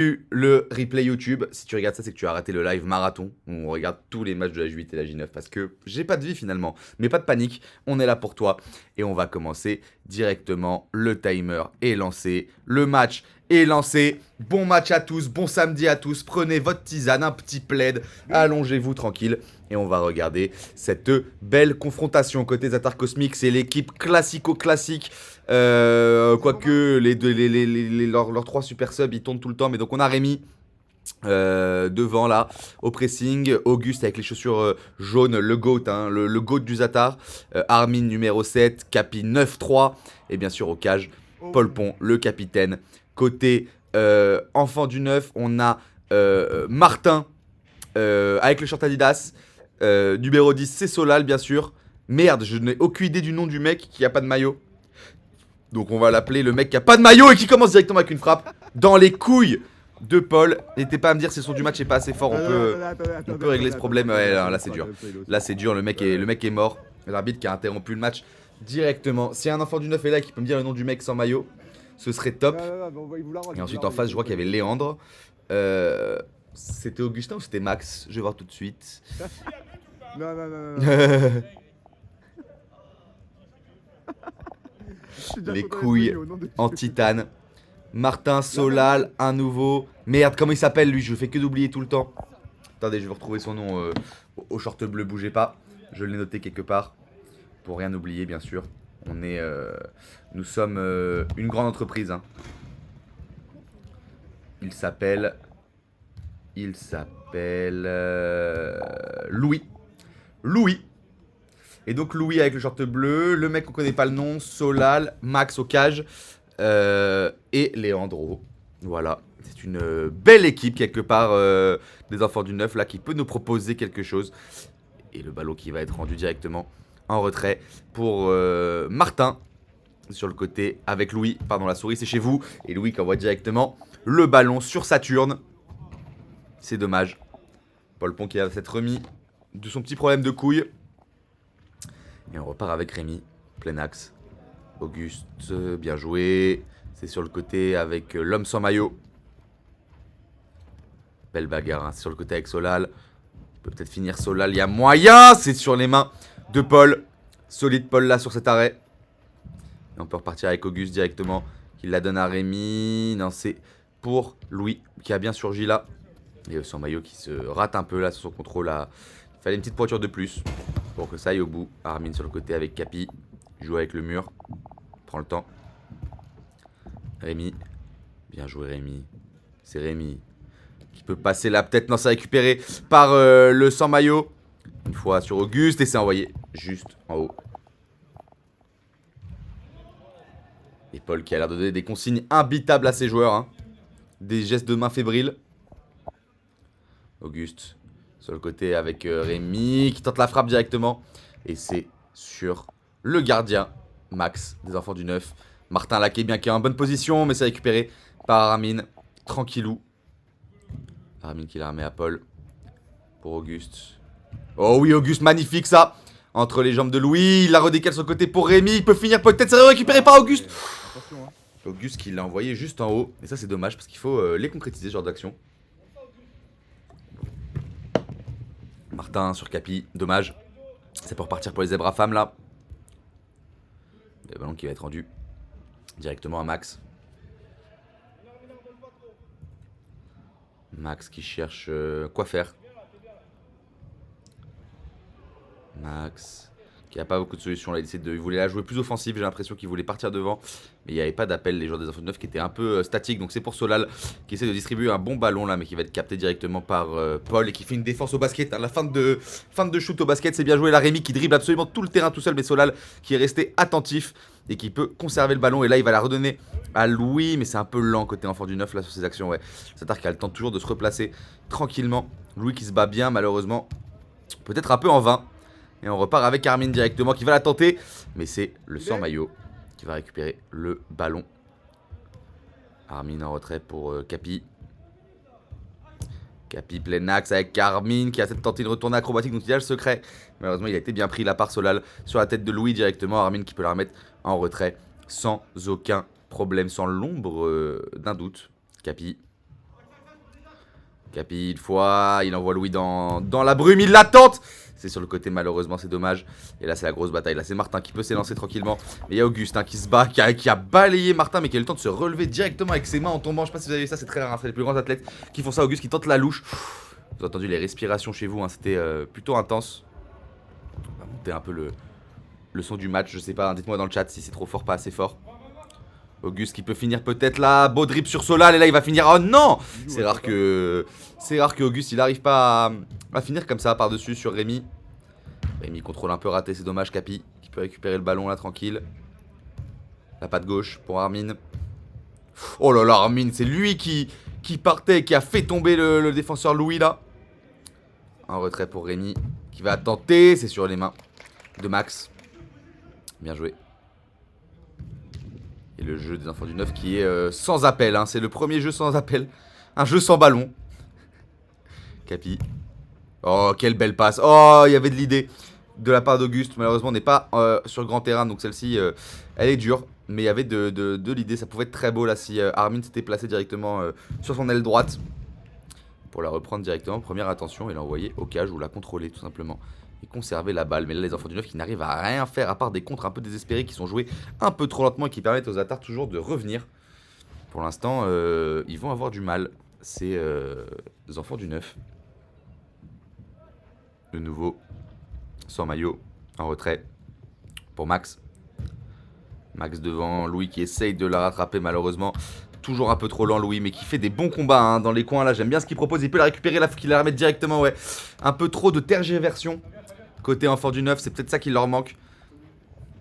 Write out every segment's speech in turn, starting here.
Le replay YouTube, si tu regardes ça, c'est que tu as raté le live marathon où on regarde tous les matchs de la J8 et la J9 parce que j'ai pas de vie finalement. Mais pas de panique, on est là pour toi et on va commencer directement. Le timer est lancé, le match est lancé. Bon match à tous, bon samedi à tous. Prenez votre tisane, un petit plaid, allongez-vous tranquille et on va regarder cette belle confrontation. Côté Zatar Cosmic, c'est l'équipe classico-classique. Quoique leurs trois super subs ils tournent tout le temps, mais donc on a Rémi devant là au pressing, Auguste avec les chaussures jaunes, le GOAT, hein, le GOAT du Zatar, Armin numéro 7, Capi 9-3 et bien sûr au cage Paul Pont, le capitaine. Côté enfant du 9, on a Martin avec le short Adidas, numéro 10 c'est Solal bien sûr. Merde, je n'ai aucune idée du nom du mec qui a pas de maillot. Donc on va l'appeler le mec qui a pas de maillot et qui commence directement avec une frappe dans les couilles de Paul. N'hésitez pas à me dire si le son du match est pas assez fort, on peut régler ce problème. Ouais, là c'est dur. Là c'est dur, le mec est mort. L'arbitre qui a interrompu le match directement. Si un enfant du 9 est là qui peut me dire le nom du mec sans maillot, ce serait top. Et ensuite en face, je vois qu'il y avait Léandre. C'était Augustin ou c'était Max? Je vais voir tout de suite. Non. Les couilles en titane. Martin Solal, un nouveau. Merde, comment il s'appelle lui? Je fais que d'oublier tout le temps. Attendez, je vais retrouver son nom au short bleu, bougez pas. Je l'ai noté quelque part. Pour rien oublier, bien sûr. Nous sommes une grande entreprise. Hein. Il s'appelle Louis. Louis. Et donc Louis avec le short bleu, le mec qu'on connaît pas le nom, Solal, Max au cage et Léandro. Voilà, c'est une belle équipe quelque part des enfants du 9 là qui peut nous proposer quelque chose. Et le ballon qui va être rendu directement en retrait pour Martin sur le côté avec Louis. Pardon, la souris c'est chez vous. Et Louis qui envoie directement le ballon sur Saturne. C'est dommage. Paul Pont qui a cette remis de son petit problème de couille. Et on repart avec Rémi, plein axe. Auguste, bien joué. C'est sur le côté avec l'homme sans maillot. Belle bagarre, hein. C'est sur le côté avec Solal. Il peut peut-être finir Solal, il y a moyen. C'est sur les mains de Paul. Solide Paul là sur cet arrêt. Et on peut repartir avec Auguste directement. Qui la donne à Rémi. Non, c'est pour Louis qui a bien surgi là. Et sans maillot qui se rate un peu là sur son contrôle là. Il fallait une petite pointure de plus pour que ça aille au bout. Armin sur le côté avec Capi. Joue avec le mur. Prends le temps. Rémi. Bien joué Rémi. C'est Rémi qui peut passer là. Peut-être non, c'est récupéré par le sans maillot. Une fois sur Auguste et c'est envoyé juste en haut. Et Paul qui a l'air de donner des consignes imbitables à ses joueurs. Hein. Des gestes de main fébriles. Auguste sur le côté avec Rémi qui tente la frappe directement. Et c'est sur le gardien Max des enfants du 9. Martin là qui est en bonne position mais c'est récupéré par Armin. Tranquillou. Armin qui la remet à Paul. Pour Auguste. Oh oui Auguste, magnifique ça. Entre les jambes de Louis. Il la redécale sur le côté pour Rémi. Il peut finir peut-être. C'est récupéré par Auguste. Auguste qui l'a envoyé juste en haut. Et ça c'est dommage parce qu'il faut les concrétiser ce genre d'action. Martin sur Capi, dommage. C'est pour partir pour les zèbres à femmes là. Le ballon qui va être rendu directement à Max. Max qui cherche quoi faire. Max qui n'a pas beaucoup de solutions là. Il voulait la jouer plus offensive. J'ai l'impression qu'il voulait partir devant. Mais il n'y avait pas d'appel. Les joueurs des enfants de 9 qui étaient un peu statiques. Donc c'est pour Solal qui essaie de distribuer un bon ballon là. Mais qui va être capté directement par Paul. Et qui fait une défense au basket. Hein. La fin de shoot au basket. C'est bien joué. La Rémi qui dribble absolument tout le terrain tout seul. Mais Solal qui est resté attentif. Et qui peut conserver le ballon. Et là il va la redonner à Louis. Mais c'est un peu lent côté enfant du 9 là sur ses actions. Ouais. Zatar qui a le temps toujours de se replacer tranquillement. Louis qui se bat bien malheureusement. Peut-être un peu en vain. Et on repart avec Armin directement qui va la tenter. Mais c'est le sans maillot qui va récupérer le ballon. Armin en retrait pour Capi. Capi plein axe avec Armin qui a tenté une retournée acrobatique. Donc il a le secret. Malheureusement il a été bien pris là par Solal sur la tête de Louis directement. Armin qui peut la remettre en retrait sans aucun problème. Sans l'ombre d'un doute. Capi. Capi, une fois, il envoie Louis dans la brume, il l'attente. C'est sur le côté, malheureusement, c'est dommage. Et là, c'est la grosse bataille. Là, c'est Martin qui peut s'élancer tranquillement. Mais il y a Auguste qui se bat, qui a balayé Martin, mais qui a eu le temps de se relever directement avec ses mains en tombant. Je sais pas si vous avez vu ça, c'est très rare. C'est les plus grands athlètes qui font ça. Auguste qui tente la louche. Vous avez entendu les respirations chez vous, c'était plutôt intense. On va monter un peu le son du match. Je sais pas, dites-moi dans le chat si c'est trop fort, pas assez fort. Auguste qui peut finir peut-être là, beau drip sur Solal et là il va finir. Oh non! C'est rare que Auguste il arrive pas à finir comme ça par-dessus sur Rémi. Rémi contrôle un peu raté, c'est dommage. Capi qui peut récupérer le ballon là tranquille. La patte gauche pour Armin. Oh là là, Armin, c'est lui qui partait, qui a fait tomber le défenseur Louis là. Un retrait pour Rémi qui va tenter, c'est sur les mains de Max. Bien joué. Et le jeu des enfants du 9 qui est sans appel, c'est le premier jeu sans appel. Un jeu sans ballon. Capi. Oh, quelle belle passe. Oh, il y avait de l'idée de la part d'Auguste. Malheureusement, on n'est pas sur le grand terrain, donc celle-ci, elle est dure. Mais il y avait de l'idée, ça pouvait être très beau là si Armin s'était placé directement sur son aile droite. Pour la reprendre directement, première attention, et l'envoyer au cage ou la contrôler tout simplement. Et conserver la balle. Mais là, les enfants du 9 qui n'arrivent à rien faire à part des contres un peu désespérés qui sont joués un peu trop lentement et qui permettent aux attaques toujours de revenir. Pour l'instant, ils vont avoir du mal. C'est les enfants du 9. De nouveau, sans maillot, en retrait pour Max. Max devant Louis qui essaye de la rattraper malheureusement. Toujours un peu trop lent Louis, mais qui fait des bons combats dans les coins là. J'aime bien ce qu'il propose. Il peut la récupérer là, faut qu'il la remette directement. Ouais, un peu trop de tergiversion côté enfant du 9. C'est peut-être ça qui leur manque.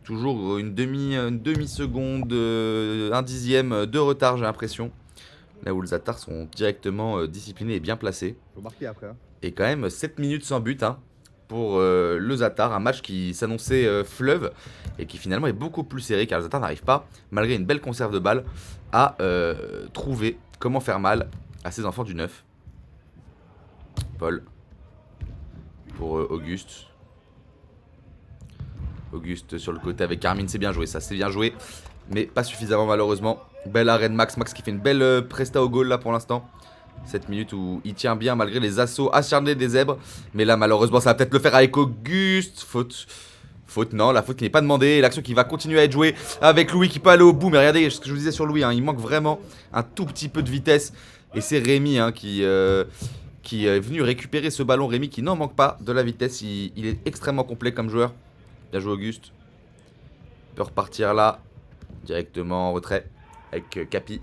Toujours une demi-seconde, un dixième de retard, j'ai l'impression. Là où les attaques sont directement disciplinés et bien placés. Faut marquer après. Et quand même 7 minutes sans but pour le Zatar. Un match qui s'annonçait fleuve et qui finalement est beaucoup plus serré car le Zatar n'arrive pas, malgré une belle conserve de balles, à trouver comment faire mal à ses enfants du 9. Paul pour Auguste. Auguste sur le côté avec Armin, c'est bien joué ça, c'est bien joué. Mais pas suffisamment malheureusement. Belle arène Max, Max qui fait une belle presta au goal là pour l'instant. 7 minutes où il tient bien malgré les assauts acharnés des zèbres. Mais là malheureusement ça va peut-être le faire avec Auguste. Faute non, la faute qui n'est pas demandée. L'action qui va continuer à être jouée avec Louis qui peut aller au bout. Mais regardez ce que je vous disais sur Louis, il manque vraiment un tout petit peu de vitesse. Et c'est Rémi qui est venu récupérer ce ballon. Rémi qui n'en manque pas de la vitesse, il est extrêmement complet comme joueur. Bien joué Auguste. Il peut repartir là, directement en retrait avec Capi.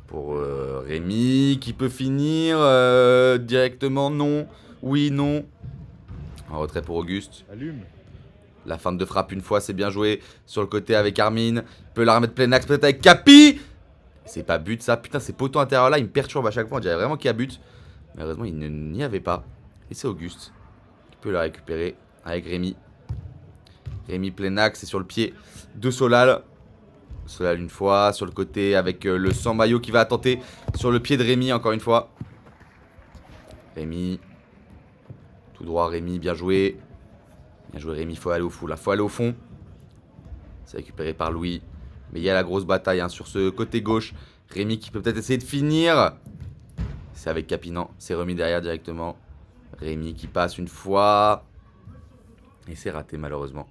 Pour Rémi qui peut finir directement, non, oui, non. En retrait pour Auguste. Allume. La fin de frappe une fois, c'est bien joué. Sur le côté avec Armin. Il peut la remettre plein axe peut-être avec Capi. C'est pas but ça, putain ces poteaux intérieurs là, il me perturbe à chaque fois, on dirait vraiment qu'il y a but. Malheureusement il n'y avait pas. Et c'est Auguste qui peut la récupérer avec Rémi. Rémi plein axe, c'est sur le pied de Solal. Solal une fois, sur le côté avec le sans maillot qui va tenter sur le pied de Rémi encore une fois. Rémi. Tout droit Rémi, bien joué. Bien joué Rémi, faut aller au fond, là, faut aller au fond. C'est récupéré par Louis. Mais il y a la grosse bataille sur ce côté gauche. Rémi qui peut peut-être essayer de finir. C'est avec Capi, non, c'est remis derrière directement. Rémi qui passe une fois. Et c'est raté malheureusement.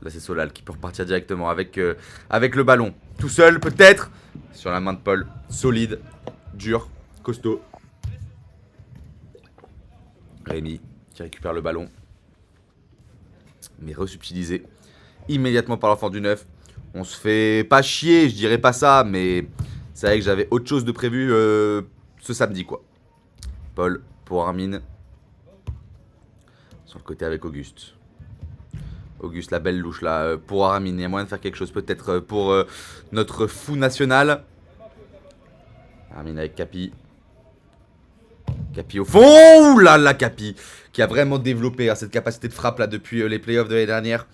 Là c'est Solal qui peut repartir directement avec le ballon. Tout seul peut-être. Sur la main de Paul. Solide, dur, costaud. Rémi qui récupère le ballon. Mais resubtilisé immédiatement par l'enfant du 9. On se fait pas chier, je dirais pas ça, mais c'est vrai que j'avais autre chose de prévu ce samedi quoi. Paul pour Armin. Sur le côté avec Auguste. Auguste, la belle louche là pour Armin. Il y a moyen de faire quelque chose peut-être pour notre fou national. Armin avec Capi. Capi au fond. Ouh là là, Capi qui a vraiment développé cette capacité de frappe là depuis les playoffs de l'année dernière.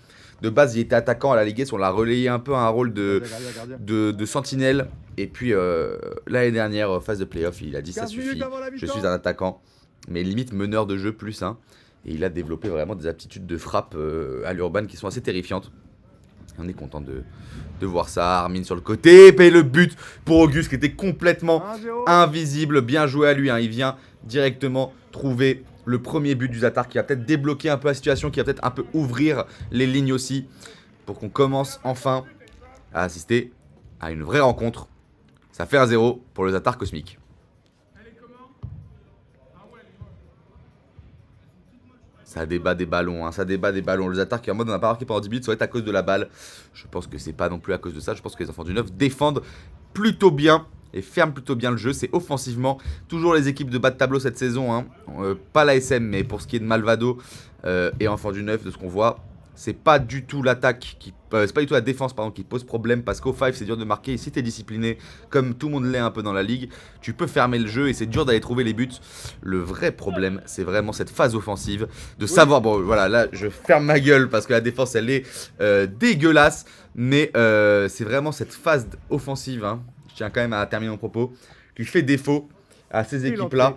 De base, il était attaquant à la Ligue S, on l'a relayé un peu à un rôle de sentinelle. Et puis l'année dernière, phase de playoff, il a dit ça suffit, je suis un attaquant. Mais limite meneur de jeu plus. Et il a développé vraiment des aptitudes de frappe à l'urban qui sont assez terrifiantes. On est content de voir ça. Armin sur le côté. Paye le but pour Auguste qui était complètement 1-0. invisible. Bien joué à lui. Hein. Il vient directement trouver le premier but du Zatar qui va peut-être débloquer un peu la situation, qui va peut-être un peu ouvrir les lignes aussi pour qu'on commence enfin à assister à une vraie rencontre. Ça fait 1-0 pour le Zatar Cosmique. Ça débat des ballons, hein, ça débat des ballons. Le Zatar qui est en mode on n'a pas marqué pendant 10 minutes, ça va être à cause de la balle. Je pense que c'est pas non plus à cause de ça. Je pense que les enfants du 9 défendent plutôt bien et ferment plutôt bien le jeu. C'est offensivement toujours les équipes de bas de tableau cette saison. Hein. Pas la SM, mais pour ce qui est de Malvado et enfants du 9, de ce qu'on voit, c'est pas du tout l'attaque qui. C'est pas du tout la défense pardon, qui pose problème parce qu'au 5 c'est dur de marquer et si t'es discipliné comme tout le monde l'est un peu dans la ligue, tu peux fermer le jeu et c'est dur d'aller trouver les buts. Le vrai problème c'est vraiment cette phase offensive de savoir, bon voilà là je ferme ma gueule parce que la défense elle est dégueulasse, mais c'est vraiment cette phase offensive, hein, je tiens quand même à terminer mon propos, qui fait défaut à ces équipes là.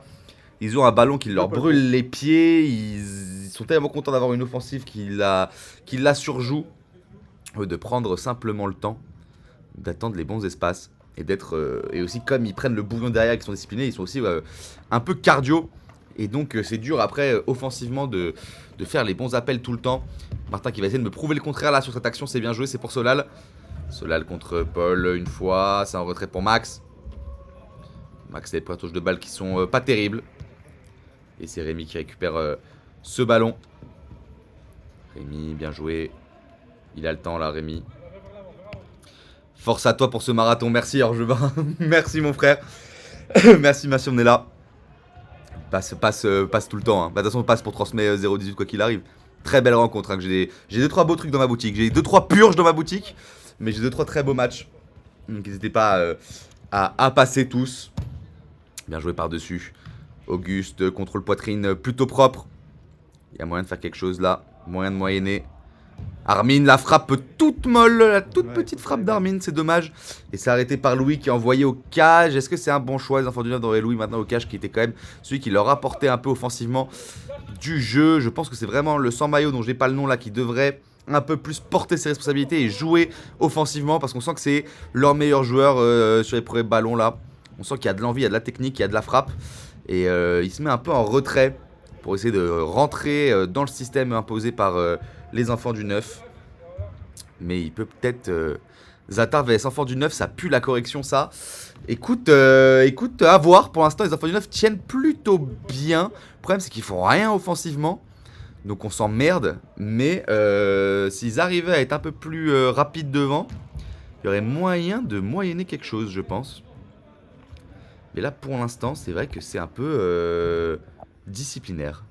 Ils ont un ballon qui leur brûle les pieds, ils sont tellement contents d'avoir une offensive qui la surjoue, de prendre simplement le temps d'attendre les bons espaces et d'être et aussi comme ils prennent le bouillon derrière et qu'ils sont disciplinés, ils sont aussi un peu cardio et donc c'est dur après offensivement de faire les bons appels tout le temps. Martin qui va essayer de me prouver le contraire là sur cette action, c'est bien joué, c'est pour Solal. Solal contre Paul une fois, c'est en retrait pour Max. Max a des points touches de balle qui sont pas terribles. Et c'est Rémi qui récupère ce ballon. Rémi, bien joué. Il a le temps là, Rémi. Force à toi pour ce marathon. Merci, Orgevin. Merci, mon frère. Merci, Mathieu, on est là. Passe tout le temps. Hein. Bah, de toute façon, on passe pour transmettre 0,18 quoi qu'il arrive. Très belle rencontre. Hein, j'ai 2-3 beaux trucs dans ma boutique. J'ai 2-3 purges dans ma boutique. Mais j'ai 2-3 très beaux matchs. Donc, n'hésitez pas à passer tous. Bien joué par-dessus. Auguste, contrôle poitrine plutôt propre. Il y a moyen de faire quelque chose là. Moyen de moyenner. Armin, la frappe toute molle. La toute petite frappe d'Armin, c'est dommage. Et c'est arrêté par Louis qui est envoyé au cage. Est-ce que c'est un bon choix? Les enfants du 9 d'envoyer Louis maintenant au cage qui était quand même celui qui leur apportait un peu offensivement du jeu. Je pense que c'est vraiment le sans maillot dont j'ai pas le nom là qui devrait un peu plus porter ses responsabilités et jouer offensivement parce qu'on sent que c'est leur meilleur joueur sur les premiers ballons là. On sent qu'il y a de l'envie, il y a de la technique, il y a de la frappe. Et il se met un peu en retrait pour essayer de rentrer dans le système imposé par les enfants du 9. Mais il peut peut-être... Zatar vs enfants du 9, ça pue la correction ça. Écoute, à voir. Pour l'instant, les enfants du 9 tiennent plutôt bien. Le problème, c'est qu'ils font rien offensivement. Donc on s'emmerde. Mais s'ils arrivaient à être un peu plus rapides devant, il y aurait moyen de moyenner quelque chose, je pense. Mais là, pour l'instant, c'est vrai que c'est un peu disciplinaire.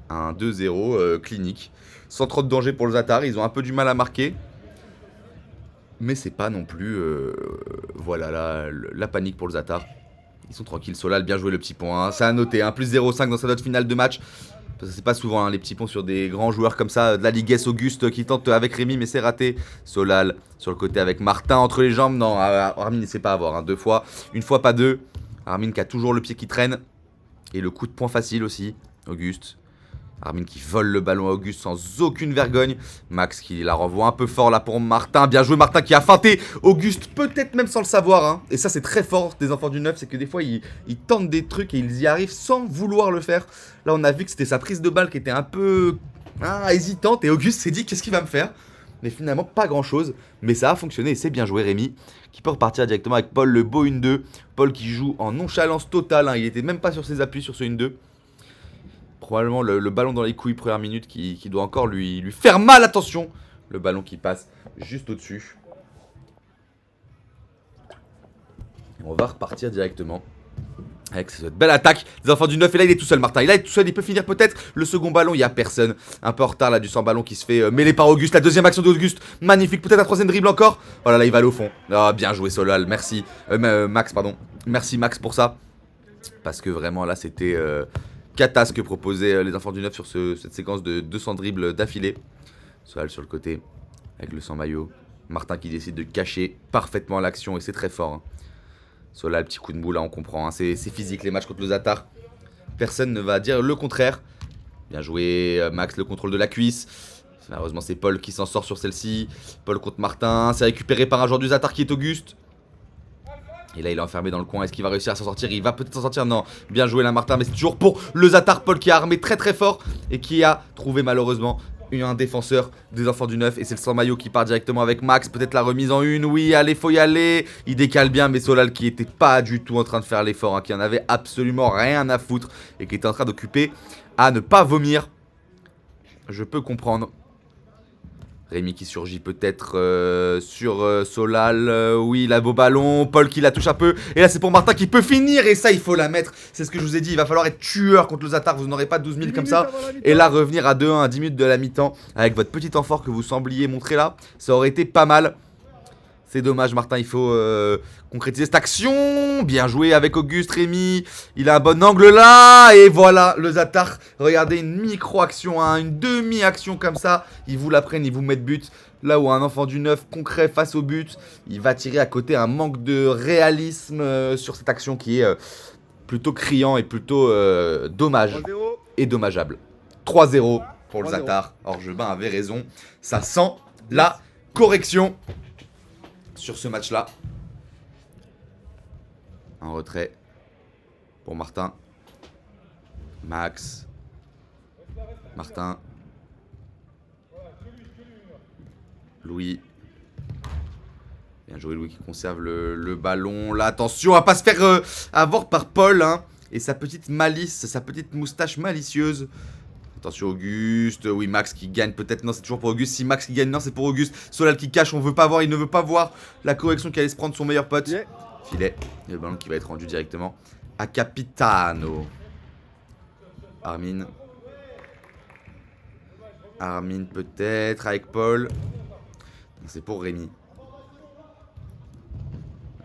Un 2-0 clinique. Sans trop de danger pour le Zatar. Ils ont un peu du mal à marquer. Mais c'est pas non plus voilà, la panique pour le Zatar. Ils sont tranquilles. Solal, bien joué le petit point. Hein. Ça a noté. Hein. Plus 0,5 dans sa note finale de match. Parce que c'est pas souvent hein, les petits ponts sur des grands joueurs comme ça. De la Ligue S, Auguste qui tente avec Rémi, mais c'est raté. Solal sur le côté avec Martin entre les jambes. Non, Armin ne sait pas avoir. Hein, 2 fois. Une fois, pas 2. Armin qui a toujours le pied qui traîne. Et le coup de poing facile aussi. Auguste. Armin qui vole le ballon à Auguste sans aucune vergogne. Max qui la renvoie un peu fort là pour Martin. Bien joué Martin qui a feinté Auguste, peut-être même sans le savoir. Hein. Et ça c'est très fort des enfants du 9, c'est que des fois ils tentent des trucs et ils y arrivent sans vouloir le faire. Là on a vu que c'était sa prise de balle qui était un peu hésitante. Et Auguste s'est dit qu'est-ce qu'il va me faire. Mais finalement pas grand chose. Mais ça a fonctionné et c'est bien joué Rémi. Qui peut repartir directement avec Paul le beau 1-2. Paul qui joue en nonchalance totale. Hein. Il était même pas sur ses appuis sur ce 1-2. Probablement le ballon dans les couilles, première minute, qui doit encore lui faire mal, attention. Le ballon qui passe juste au-dessus. On va repartir directement avec cette belle attaque des enfants du 9. Et là, il est tout seul, Martin. Il est tout seul, il peut finir peut-être le second ballon. Il n'y a personne. Un peu en retard là, du sans ballon qui se fait mêler par Auguste. La deuxième action d'Auguste, magnifique. Peut-être un troisième dribble encore. Voilà, là, il va aller au fond. Ah, bien joué, Solal. Merci. Max, pardon. Merci, Max, pour ça. Parce que vraiment, là, c'était... Catas que proposaient les enfants du 9 sur cette séquence de 200 dribbles d'affilée. Solal sur le côté, avec le sans maillot. Martin qui décide de cacher parfaitement l'action et c'est très fort. Hein. Solal, petit coup de mou là, on comprend. Hein. C'est physique les matchs contre le Zatar. Personne ne va dire le contraire. Bien joué, Max, le contrôle de la cuisse. Malheureusement, c'est Paul qui s'en sort sur celle-ci. Paul contre Martin. C'est récupéré par un joueur du Zatar qui est Auguste. Et là, il est enfermé dans le coin. Est-ce qu'il va réussir à s'en sortir? Il va peut-être s'en sortir. Non. Bien joué là, Martin. Mais c'est toujours pour le Zatar. Paul qui a armé très très fort. Et qui a trouvé malheureusement un défenseur des enfants du 9. Et c'est le sans maillot qui part directement avec Max. Peut-être la remise en une. Oui, allez, faut y aller. Il décale bien. Mais Solal qui était pas du tout en train de faire l'effort. Hein, qui en avait absolument rien à foutre. Et qui était en train d'occuper à ne pas vomir. Je peux comprendre. Rémi qui surgit peut-être sur Solal. Oui, la beau ballon. Paul qui la touche un peu. Et là, c'est pour Martin qui peut finir. Et ça, il faut la mettre. C'est ce que je vous ai dit. Il va falloir être tueur contre le Zatar. Vous n'aurez pas 12 000 comme ça. Et là, revenir à 2-1 à 10 minutes de la mi-temps. Avec votre petit temps fort que vous sembliez montrer là. Ça aurait été pas mal. C'est dommage, Martin, il faut concrétiser cette action. Bien joué avec Auguste, Rémi. Il a un bon angle là. Et voilà, le Zatar. Regardez, une micro-action, hein, une demi-action comme ça. Ils vous la prennent, ils vous mettent but. Là où un enfant du 9 concret face au but, il va tirer à côté un manque de réalisme sur cette action qui est plutôt criant et plutôt dommage et dommageable. 3-0 pour le Zatar. Orgebin avait raison. Ça sent la correction. Sur ce match-là. Un retrait pour Martin. Max. Martin. Louis. Bien joué Louis qui conserve le ballon. Là, attention à pas se faire avoir par Paul. Hein, et sa petite malice, sa petite moustache malicieuse. Attention Auguste, oui Max qui gagne peut-être, non c'est toujours pour Auguste, si Max qui gagne, non c'est pour Auguste, Solal qui cache, on veut pas voir, il ne veut pas voir la correction qui allait se prendre son meilleur pote. Yeah. Filet, et le ballon qui va être rendu directement à Capitano. Armin. Armin peut-être avec Paul. C'est pour Rémi.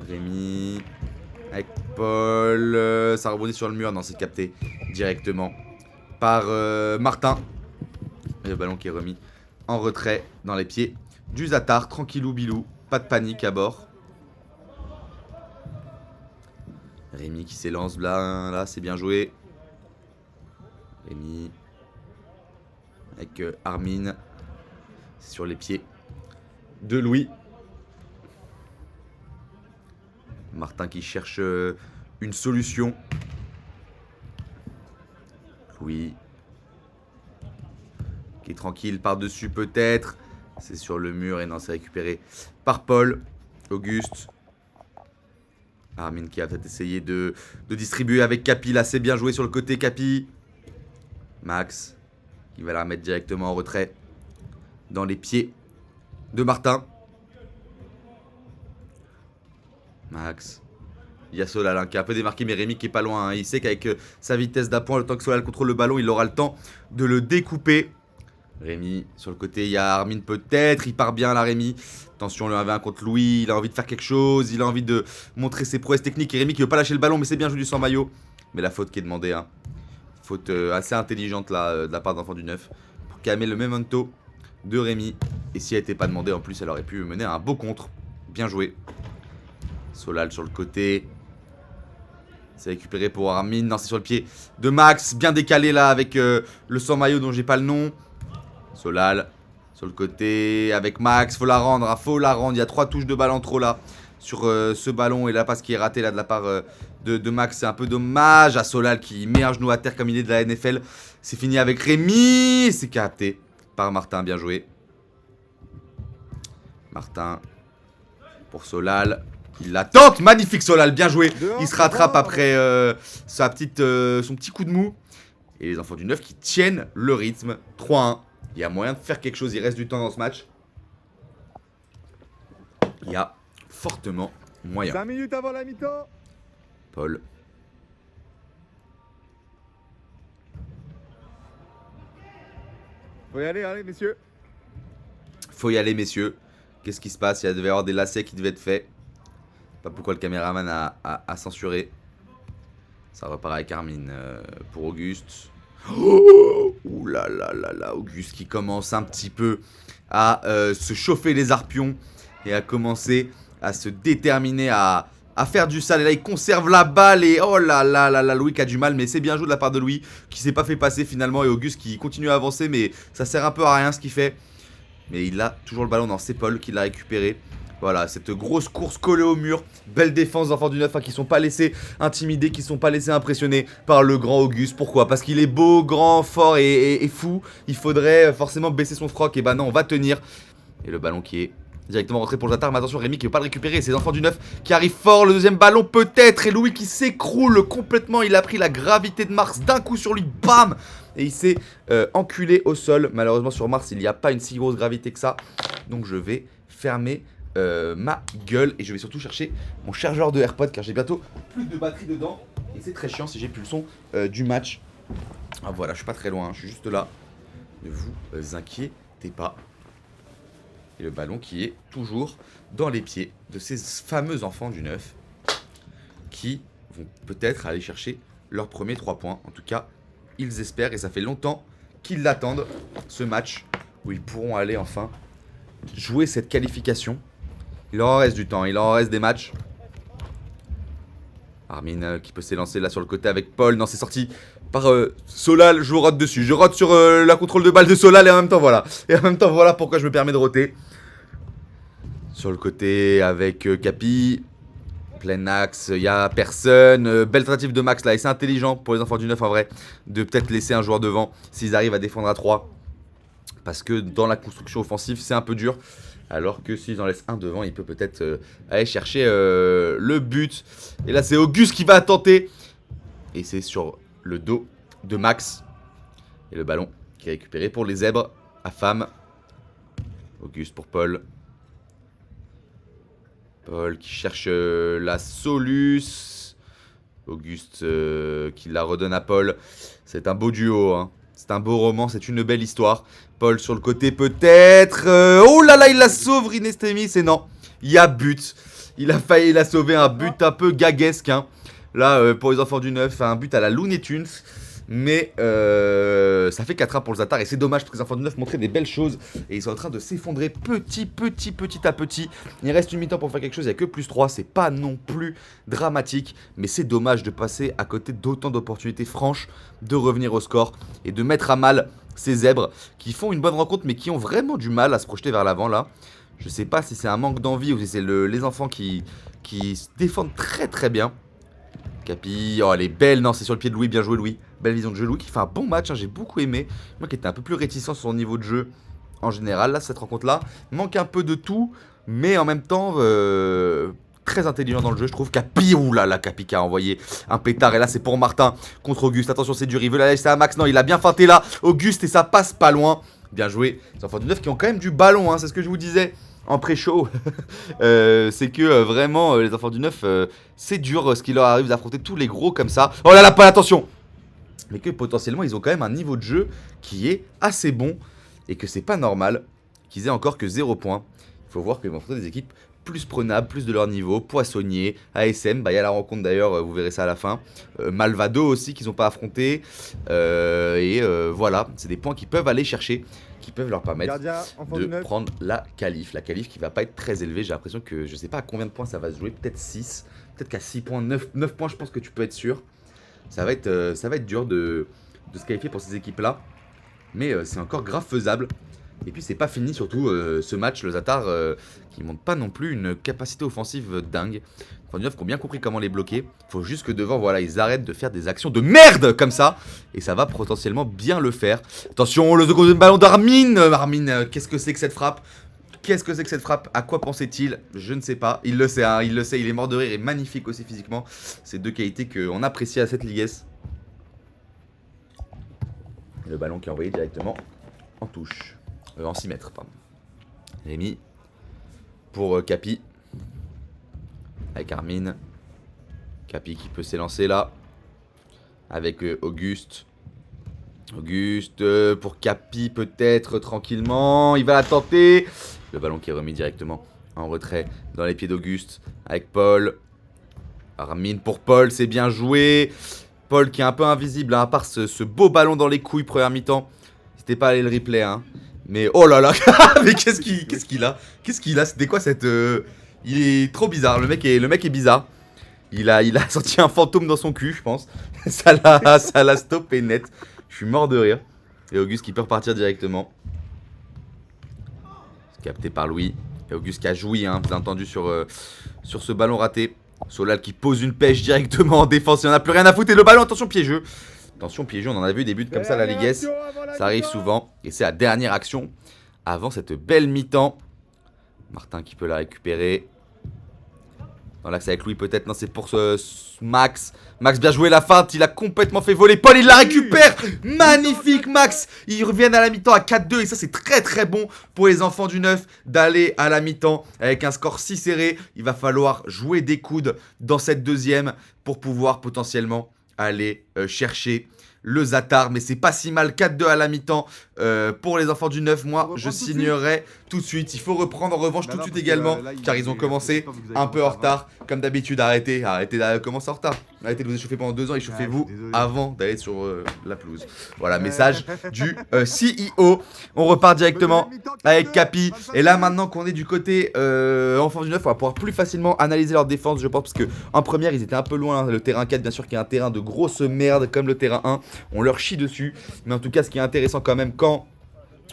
Rémi avec Paul, ça rebondit sur le mur, non c'est capté directement par Martin. Et le ballon qui est remis en retrait dans les pieds du Zatar. Tranquillou bilou. Pas de panique à bord. Rémi qui s'élance là, c'est bien joué. Rémi. Avec Armin. Sur les pieds de Louis. Martin qui cherche une solution. Louis. Qui est tranquille par-dessus peut-être. C'est sur le mur et non, c'est récupéré par Paul. Auguste. Armin qui a peut-être essayé de distribuer avec Capi. Là, c'est bien joué sur le côté Capi. Max. Qui va la remettre directement en retrait. Dans les pieds de Martin. Max. Il y a Solal hein, qui est un peu démarqué, mais Rémi qui est pas loin. Hein. Il sait qu'avec sa vitesse d'appoint, le temps que Solal contrôle le ballon, il aura le temps de le découper. Rémi, sur le côté, il y a Armin peut-être. Il part bien là, Rémi. Attention, le 1v1 contre Louis. Il a envie de faire quelque chose. Il a envie de montrer ses prouesses techniques. Et Rémi qui veut pas lâcher le ballon, mais c'est bien joué du sans maillot. Mais la faute qui est demandée. Hein. Faute assez intelligente là, de la part d'enfant du 9. Pour calmer le memento de Rémi. Et si elle n'était pas demandée, en plus, elle aurait pu mener un beau contre. Bien joué. Solal sur le côté. C'est récupéré pour Armin. Non, c'est sur le pied de Max. Bien décalé là avec le sans maillot dont j'ai pas le nom. Solal sur le côté avec Max. Faut la rendre. Hein, faut la rendre. Il y a 3 touches de balle en trop là. Sur ce ballon. Et la passe qui est ratée là de la part de Max. C'est un peu dommage. À Solal qui met un genou à terre comme il est de la NFL. C'est fini avec Rémi. C'est capté par Martin. Bien joué. Martin pour Solal. Il la tente, magnifique Solal, bien joué. Il se rattrape après son petit coup de mou. Et les enfants du 9 qui tiennent le rythme. 3-1. Il y a moyen de faire quelque chose, il reste du temps dans ce match. Il y a fortement moyen. 5 minutes avant la mi-temps. Paul. Faut y aller, allez messieurs. Faut y aller messieurs. Qu'est-ce qui se passe? Il devait y avoir des lacets qui devaient être faits. Pas pourquoi le caméraman a censuré. Ça repart avec Armin pour Auguste. Oh, ouh là là là là, Auguste qui commence un petit peu à se chauffer les arpions et à commencer à se déterminer à faire du sale. Et là, il conserve la balle et oh là là là là, Louis qui a du mal, mais c'est bien joué de la part de Louis qui s'est pas fait passer finalement. Et Auguste qui continue à avancer, mais ça sert un peu à rien ce qu'il fait. Mais il a toujours le ballon dans ses Paul qui l'a récupéré. Voilà, cette grosse course collée au mur. Belle défense d'enfants du 9 qui ne sont pas laissés intimider, qui ne sont pas laissés impressionner par le grand Auguste. Pourquoi? Parce qu'il est beau, grand, fort et fou. Il faudrait forcément baisser son froc. Et bah non, on va tenir. Et le ballon qui est directement rentré pour le Zatar. Mais attention, Rémi qui ne veut pas le récupérer. Et ses enfants du 9 qui arrivent fort. Le deuxième ballon peut-être. Et Louis qui s'écroule complètement. Il a pris la gravité de Mars d'un coup sur lui. Bam! Et il s'est enculé au sol. Malheureusement sur Mars il n'y a pas une si grosse gravité que ça. Donc je vais fermer ma gueule. Et je vais surtout chercher mon chargeur de AirPod. Car j'ai bientôt plus de batterie dedans. Et c'est très chiant si j'ai plus le son du match. Ah, voilà, je suis pas très loin, je suis juste là. Ne vous inquiétez pas. Et le ballon qui est toujours dans les pieds de ces fameux enfants du 9. Qui vont peut-être aller chercher leurs premiers 3 points. En tout cas, ils espèrent et ça fait longtemps qu'ils l'attendent, ce match où ils pourront aller enfin jouer cette qualification. Il leur en reste du temps, il leur en reste des matchs. Armin qui peut s'élancer là sur le côté avec Paul. Non, c'est sorti par Solal. Je rote dessus, je rote sur la contrôle de balle de Solal et en même temps voilà. Et en même temps voilà pourquoi je me permets de roter. Sur le côté avec Capi. Plein axe, il n'y a personne. Belle tentative de Max là, et c'est intelligent pour les enfants du 9 en vrai, de peut-être laisser un joueur devant s'ils arrivent à défendre à 3. Parce que dans la construction offensive, c'est un peu dur. Alors que s'ils en laissent un devant, il peut peut-être aller chercher le but. Et là, c'est Auguste qui va tenter. Et c'est sur le dos de Max. Et le ballon qui est récupéré pour les zèbres à femme. Auguste pour Paul. Paul qui cherche la Solus. Auguste qui la redonne à Paul. C'est un beau duo, hein. C'est un beau roman, c'est une belle histoire. Paul sur le côté peut-être. Oh là là, il la sauve, Rinestemis. Et non, il y a but. Il a failli la sauver, un but un peu gaguesque, hein. Là, pour les enfants du 9, un but à la Looney Tunes. Mais ça fait 4-1 pour le Zatar. Et c'est dommage parce que les enfants du 9 montraient des belles choses. Et ils sont en train de s'effondrer petit à petit. Il reste une mi-temps pour faire quelque chose. Il n'y a que plus 3. C'est pas non plus dramatique. Mais c'est dommage de passer à côté d'autant d'opportunités franches de revenir au score. Et de mettre à mal ces zèbres qui font une bonne rencontre. Mais qui ont vraiment du mal à se projeter vers l'avant là. Je sais pas si c'est un manque d'envie ou si c'est les enfants qui se défendent très bien. Capi, oh elle est belle, non c'est sur le pied de Louis, bien joué Louis. Belle vision de jeu Louis qui fait un bon match, hein, j'ai beaucoup aimé. Moi qui étais un peu plus réticent sur son niveau de jeu en général, là cette rencontre là manque un peu de tout. Mais en même temps très intelligent dans le jeu je trouve. Capi, oulala Capi qui a envoyé un pétard. Et là c'est pour Martin contre Auguste, attention c'est dur, il veut la laisser à Max. Non il a bien feinté là, Auguste et ça passe pas loin. Bien joué, les enfants du 9 qui ont quand même du ballon, hein, c'est ce que je vous disais en pré-show. C'est que vraiment les enfants du 9 c'est dur ce qui leur arrive d'affronter tous les gros comme ça. Oh là là, pas attention. Mais que potentiellement ils ont quand même un niveau de jeu qui est assez bon. Et que c'est pas normal qu'ils aient encore que 0 points. Il faut voir qu'ils vont affronter des équipes plus prenables, plus de leur niveau. Poissonnier, ASM, bah il y a la rencontre d'ailleurs, vous verrez ça à la fin. Malvado aussi qu'ils n'ont pas affronté. Voilà, c'est des points qu'ils peuvent aller chercher, qui peuvent leur permettre de prendre la qualif. La qualif qui va pas être très élevée, j'ai l'impression que je sais pas à combien de points ça va se jouer, peut-être 6, peut-être qu'à 6 points, 9 points je pense que tu peux être sûr. Ça va être dur de se qualifier pour ces équipes là, mais c'est encore grave faisable. Et puis c'est pas fini surtout ce match, le Zatar qui montre pas non plus une capacité offensive dingue. Enfin, qui ont bien compris comment les bloquer. Faut juste que devant, voilà, ils arrêtent de faire des actions de merde comme ça. Et ça va potentiellement bien le faire. Attention, le second ballon d'Armin. Armin, qu'est-ce que c'est que cette frappe? Qu'est-ce que c'est que cette frappe? À quoi pensait-il? Je ne sais pas. Il le sait, hein, il le sait. Il est mort de rire et magnifique aussi physiquement. C'est deux qualités qu'on apprécie à cette Ligue S. Le ballon qui est envoyé directement en touche. En 6 mètres, pardon. Rémi. Pour Capi. Avec Armin. Capi qui peut s'élancer là. Avec Auguste. Auguste pour Capi peut-être tranquillement. Il va la tenter. Le ballon qui est remis directement en retrait dans les pieds d'Auguste. Avec Paul. Armin pour Paul, c'est bien joué. Paul qui est un peu invisible, hein, à part ce beau ballon dans les couilles première mi-temps. C'était pas aller le replay, hein. Mais oh là là. Mais qu'est-ce qu'il a? Qu'est-ce qu'il a? C'était quoi cette... Il est trop bizarre, le mec est bizarre. Il a sorti un fantôme dans son cul, je pense. Ça l'a stoppé net. Je suis mort de rire. Et Auguste qui peut repartir directement. Capté par Louis. Et Auguste qui a joui, hein, vous avez entendu sur ce ballon raté. Solal qui pose une pêche directement en défense. Il n'en a plus rien à foutre. Et le ballon, attention piégeux. Attention piégeux, on en a vu des buts comme ça à la Ligue S. Ça arrive souvent. Et c'est la dernière action avant cette belle mi-temps. Martin qui peut la récupérer. Dans l'axe avec Louis peut-être. Non, c'est pour Max. Max bien joué la feinte. Il a complètement fait voler. Paul, il la récupère. Magnifique Max. Ils reviennent à la mi-temps à 4-2. Et ça, c'est très très bon pour les enfants du 9 d'aller à la mi-temps avec un score si serré. Il va falloir jouer des coudes dans cette deuxième pour pouvoir potentiellement aller chercher le Zatar, mais c'est pas si mal. 4-2 à la mi-temps pour les enfants du 9. Moi, je signerai tout de suite. Il faut reprendre en revanche tout de suite également, car ils ont commencé un peu en retard. Comme d'habitude, arrêtez de commencer en retard. Arrêtez de vous échauffer pendant 2 ans, échauffez-vous avant d'aller sur la pelouse. Voilà, message du CEO. On repart directement avec Capi. Et là, maintenant qu'on est du côté enfants du 9, on va pouvoir plus facilement analyser leur défense, je pense, parce que en première, ils étaient un peu loin. Le terrain 4, bien sûr, qui est un terrain de grosse merde comme le terrain 1. On leur chie dessus. Mais en tout cas, ce qui est intéressant quand même quand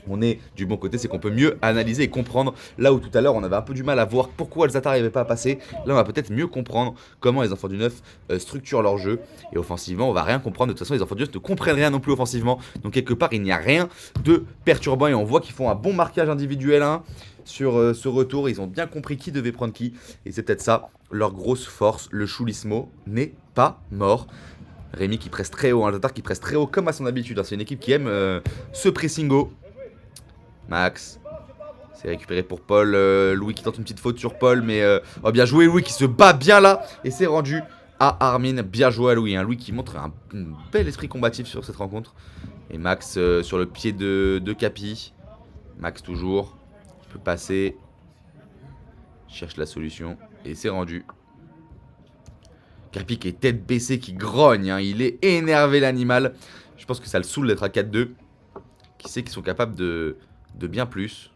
on est du bon côté, c'est qu'on peut mieux analyser et comprendre. Là où tout à l'heure on avait un peu du mal à voir pourquoi le Zatar n'arrivait pas à passer, là on va peut-être mieux comprendre comment les enfants du 9 structurent leur jeu. Et offensivement on va rien comprendre, de toute façon les enfants du 9 ne comprennent rien non plus offensivement. Donc quelque part il n'y a rien de perturbant et on voit qu'ils font un bon marquage individuel sur ce retour. Ils ont bien compris qui devait prendre qui. Et c'est peut-être ça leur grosse force. Le Choulismo n'est pas mort. Rémi qui presse très haut, un Zatar qui presse très haut comme à son habitude. C'est une équipe qui aime ce pressing haut. Max, c'est récupéré pour Paul. Louis qui tente une petite faute sur Paul, mais oh, bien joué Louis qui se bat bien là. Et c'est rendu à Armin. Bien joué à Louis. Louis qui montre un bel esprit combatif sur cette rencontre. Et Max sur le pied de Capi. Max toujours. Il peut passer. Cherche la solution. Et c'est rendu. Capi qui est tête baissée, qui grogne. Il est énervé l'animal. Je pense que ça le saoule d'être à 4-2. Qui sait qu'ils sont capables de bien plus.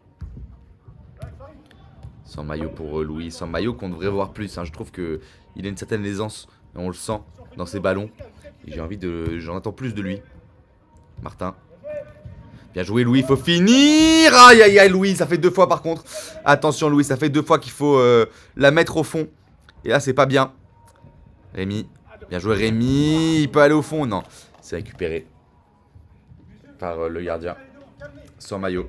Sans maillot pour Louis. Sans maillot qu'on devrait voir plus. Je trouve qu'il a une certaine aisance. Et on le sent dans ses ballons. Et j'ai envie de. J'en attends plus de lui. Martin. Bien joué Louis, il faut finir. Aïe aïe aïe Louis, ça fait 2 fois par contre. Attention Louis, ça fait 2 fois qu'il faut la mettre au fond. Et là c'est pas bien. Rémi. Bien joué Rémi. Il peut aller au fond. Non. C'est récupéré par le gardien. Sans maillot.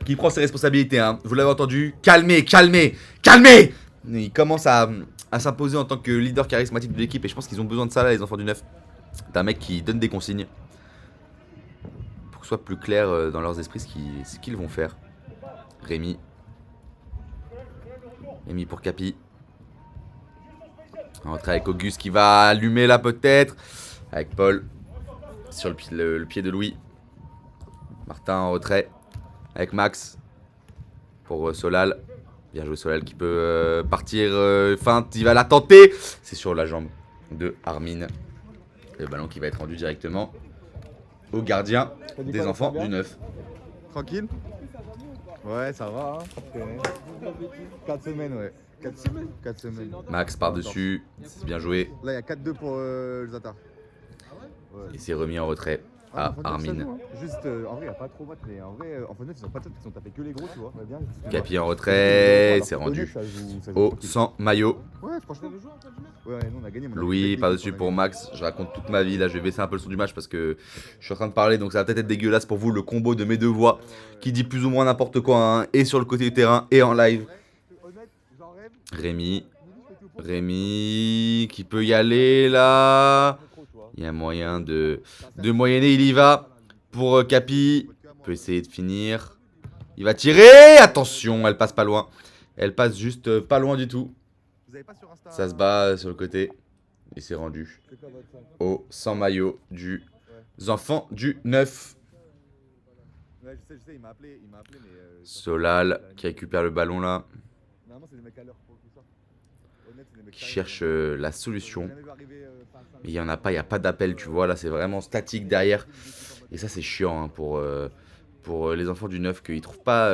Qui prend ses responsabilités, vous l'avez entendu. Calmez, calmez, calmez. Il commence à s'imposer en tant que leader charismatique de l'équipe. Et je pense qu'ils ont besoin de ça là, les enfants du 9. D'un mec qui donne des consignes. Pour que ce soit plus clair dans leurs esprits ce qu'ils vont faire. Rémi. Rémi pour Capi. Entrée avec Auguste qui va allumer là peut-être. Avec Paul. Sur le pied de Louis. Martin en retrait. Avec Max. Pour Solal. Bien joué Solal qui peut partir. Feinte, il va la tenter. C'est sur la jambe de Armin. Le ballon qui va être rendu directement au gardien des enfants du 9. Tranquille. Ouais, ça va. 4 semaines, ouais. 4 semaines. Max par-dessus. C'est bien joué. Là, il y a 4-2 pour le Zatar. Il s'est remis en retrait à Armin. Juste, en vrai, il n'y a pas trop de mais en vrai, en fait, ils ont pas de ils ont tapé que les gros, tu vois. Capi en retrait, c'est rendu au sans maillot. Ouais, franchement. Ouais, nous, on a gagné. Louis par-dessus pour Max. Je raconte toute ma vie. Là, je vais baisser un peu le son du match parce que je suis en train de parler. Donc, ça va peut-être être dégueulasse pour vous. Le combo de mes 2 voix qui dit plus ou moins n'importe quoi. Et sur le côté du terrain et en live. Rémi. Rémi qui peut y aller là. Il y a moyen de moyenner. Il y va pour Capi. Il peut essayer de finir. Il va tirer. Attention, elle passe pas loin. Elle passe juste pas loin du tout. Ça se bat sur le côté. Et c'est rendu au sans maillot du enfants du 9. Solal qui récupère le ballon là. Qui cherche la solution. Mais il n'y en a pas, il n'y a pas d'appel, tu vois. Là, c'est vraiment statique derrière. Et ça, c'est chiant pour les enfants du 9, qu'ils ne trouvent pas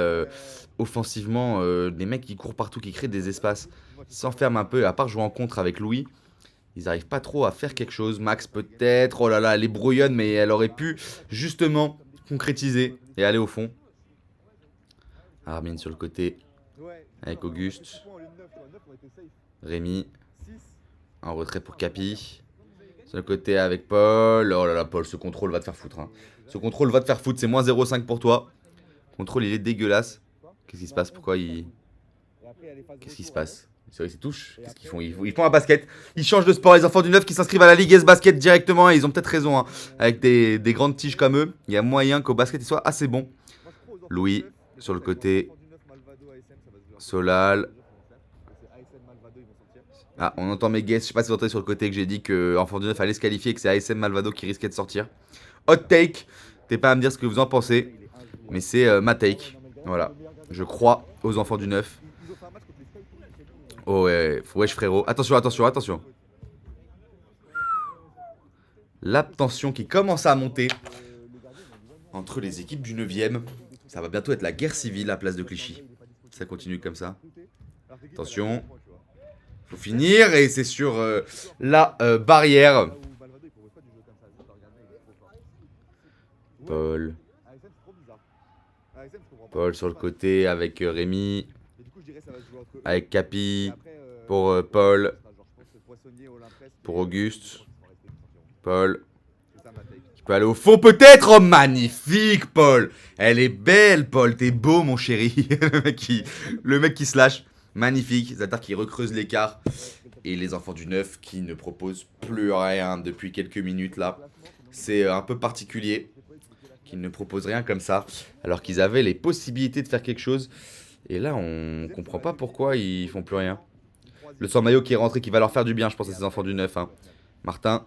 offensivement des mecs qui courent partout, qui créent des espaces. Ils s'enferment un peu. À part jouer en contre avec Louis, ils n'arrivent pas trop à faire quelque chose. Max, peut-être. Oh là là, elle est brouillonne, mais elle aurait pu justement concrétiser et aller au fond. Armin sur le côté. Avec Auguste. Rémi. En retrait pour Capi. Sur le côté avec Paul. Oh là là, Paul, ce contrôle va te faire foutre. Hein. Ce contrôle va te faire foutre. C'est moins 0,5 pour toi. Contrôle, il est dégueulasse. Qu'est-ce qui se passe? Pourquoi il... Qu'est-ce qui se passe? C'est vrai, ils touchent. Qu'est-ce qu'ils font? Ils font un basket. Ils changent de sport. Les enfants du 9 qui s'inscrivent à la Ligue S Basket directement. Et ils ont peut-être raison. Hein. Avec des grandes tiges comme eux, il y a moyen qu'au basket, ils soient assez bons. Louis, sur le côté. Solal. Ah, on entend mes guesses. Je sais pas si vous entendez sur le côté que j'ai dit que Enfant du 9 allait se qualifier et que c'est ASM Malvado qui risquait de sortir. Hot take. T'es pas à me dire ce que vous en pensez. Mais c'est ma take. Voilà. Je crois aux Enfants du 9. Oh ouais, wesh frérot. Attention, attention, attention. L'abstention qui commence à monter entre les équipes du 9ème. Ça va bientôt être la guerre civile à Place de Clichy. Ça continue comme ça. Attention. Faut finir et c'est sur la barrière. Paul. Paul sur le côté avec Rémi. Avec Capi. Pour Paul. Pour Auguste. Paul. Qui peut aller au fond peut-être. Oh magnifique Paul. Elle est belle Paul. T'es beau mon chéri. le mec qui se lâche. Magnifique, Zatar qui recreuse l'écart. Et les enfants du 9 qui ne proposent plus rien depuis quelques minutes là. C'est un peu particulier. Qu'ils ne proposent rien comme ça. Alors qu'ils avaient les possibilités de faire quelque chose. Et là on comprend pas pourquoi ils font plus rien. Le sang maillot qui est rentré qui va leur faire du bien je pense à ces enfants du 9. Hein. Martin.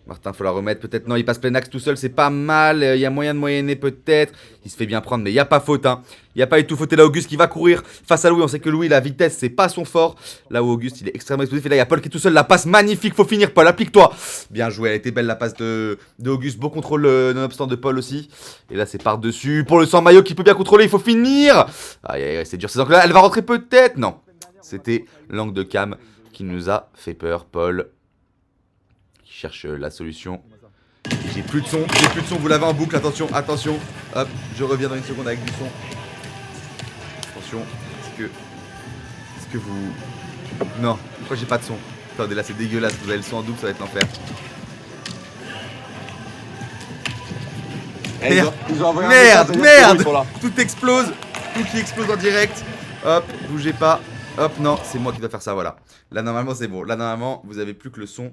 Martin, faut la remettre. Peut-être non, il passe plein axe tout seul, c'est pas mal. Il y a moyen de moyenner peut-être. Il se fait bien prendre, mais il n'y a pas faute. Hein. Il n'y a pas du tout faute. Et là, Auguste qui va courir face à Louis. On sait que Louis, la vitesse, c'est pas son fort. Là où Auguste, il est extrêmement explosif. Et là, il y a Paul qui est tout seul. La passe magnifique, faut finir. Paul, applique-toi. Bien joué, elle était belle la passe de Auguste. Beau contrôle, nonobstant de Paul aussi. Et là, c'est par-dessus. Pour le sang maillot qui peut bien contrôler, il faut finir. Aïe, aïe, c'est dur. C'est là, elle va rentrer peut-être. Non, c'était l'angle de cam qui nous a fait peur. Paul qui cherche la solution. J'ai plus de son, vous l'avez en boucle, attention, attention. Hop, je reviens dans une seconde avec du son. Attention, est-ce que vous... Non, pourquoi j'ai pas de son? Attendez, là c'est dégueulasse, vous avez le son en double, ça va être l'enfer. Merde, tout explose, tout qui explose en direct. Hop, bougez pas. Hop, non, c'est moi qui dois faire ça, voilà. Là normalement c'est bon, là normalement vous avez plus que le son